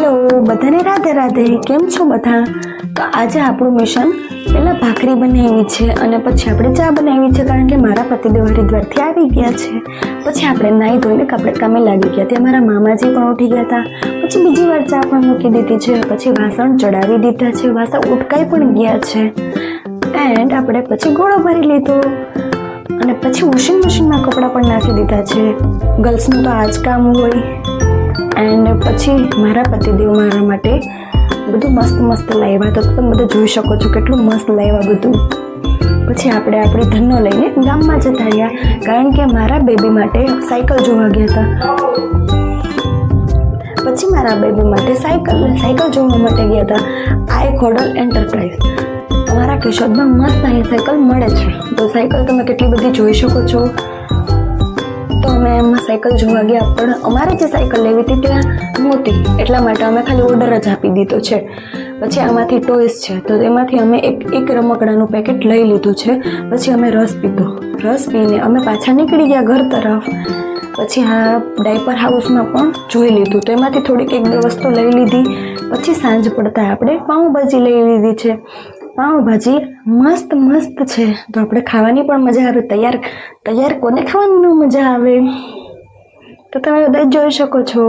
Hello બધાને રાધે રાધે, કેમ છો બધા? તો આજે આપણું મિશન પહેલાં ભાખરી બનાવી છે અને પછી આપણે ચા બનાવી છે, કારણ કે મારા પતિદેવ હરિદ્વારથી આવી ગયા છે. પછી આપણે નાહી ધોઈને આપણે કામે લાગી ગયા. ત્યાં મારા મામાજી પણ ઉઠી ગયા હતા. પછી બીજી વાર ચા પણ મૂકી દીધી છે. પછી વાસણ ચડાવી દીધા છે, વાસણ ઉટકાઈ પણ ગયા છે. એન્ડ આપણે પછી ગોળો ભરી લીધો અને પછી વોશિંગ મશીનમાં કપડાં પણ નાખી દીધા છે. ગર્લ્સનું તો આ જ કામ હોય. એન્ડ પછી મારા પતિદેવ મારા માટે બધું મસ્ત મસ્ત લાવ્યા, તો તમે બધા જોઈ શકો છો કેટલું મસ્ત લાવ્યા બધું. પછી આપણે આપણી ધનનો લઈને ગામમાં જતા રહ્યા, કારણ કે મારા બેબી માટે સાયકલ જોવા ગયા હતા. પછી મારા બેબી માટે સાયકલ જોવા માટે ગયા હતા. આ એક હોડલ એન્ટરપ્રાઇઝ અમારા કેશોદમાં મસ્ત અહીં સાયકલ મળે છે. તો સાયકલ તમે કેટલી બધી જોઈ શકો છો. તો અમે એમાં સાયકલ જોવા ગયા, પણ અમારે જે સાયકલ લેવી હતી ત્યાં નહોતી, એટલા માટે અમે ખાલી ઓર્ડર જ આપી દીધો છે. પછી આમાંથી ટોયસ છે, તો એમાંથી અમે એક રમકડાનું પેકેટ લઈ લીધું છે. પછી અમે રસ પીધો. રસ પીને અમે પાછા નીકળી ગયા ઘર તરફ. પછી આ ડાયપર હાઉસમાં પણ જોઈ લીધું, તો એમાંથી થોડીક એક બે વસ્તુ લઈ લીધી. પછી સાંજ પડતા આપણે પાઉંભાજી લઈ લીધી છે. પાઉંભાજી મસ્ત મસ્ત છે, તો આપણે ખાવાની પણ મજા આવે. તૈયાર કોને ખાવાની મજા આવે, તો તમે બધા જોઈ શકો છો.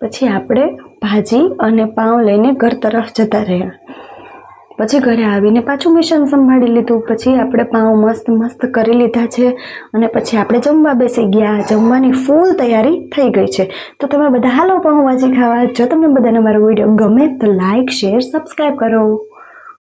પછી આપણે ભાજી અને પાઉં લઈને ઘર તરફ જતા રહ્યા. પછી ઘરે આવીને પાછું મિશન સંભાળી લીધું. પછી આપણે પાઉં મસ્ત મસ્ત કરી લીધા છે અને પછી આપણે જમવા બેસી ગયા. જમવાની ફૂલ તૈયારી થઈ ગઈ છે. તો તમે બધા હાલો પાઉંભાજી ખાવા. જો તમને બધાને મારો વિડીયો ગમે તો લાઈક, શેર, સબસ્ક્રાઈબ કરો.